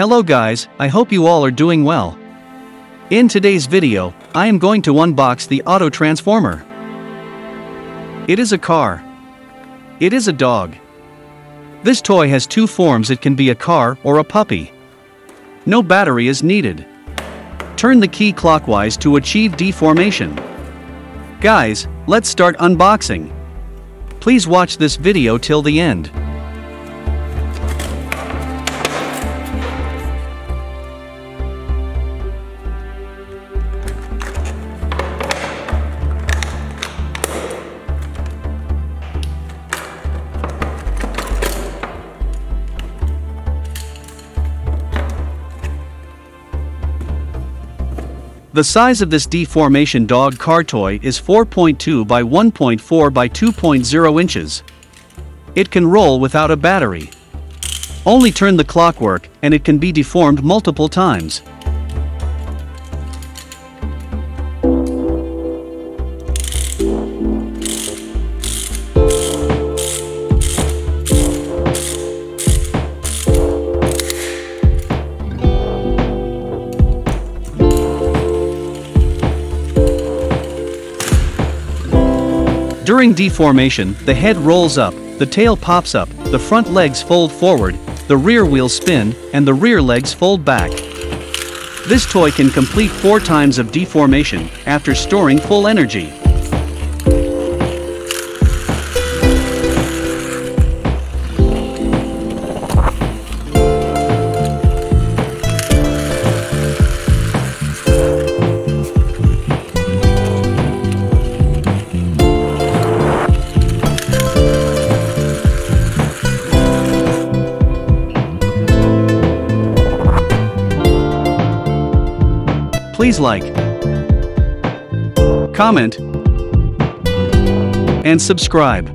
Hello guys, I hope you all are doing well. In today's video, I am going to unbox the Auto Transformer. It is a car. It is a dog. This toy has two forms. It can be a car or a puppy. No battery is needed. Turn the key clockwise to achieve deformation. Guys, let's start unboxing. Please watch this video till the end. The size of this deformation dog car toy is 4.2 by 1.4 by 2.0 inches. It can roll without a battery. Only turn the clockwork and it can be deformed multiple times. During deformation, the head rolls up, the tail pops up, the front legs fold forward, the rear wheels spin, and the rear legs fold back. This toy can complete 4 times of deformation after storing full energy. Please like, comment, and subscribe.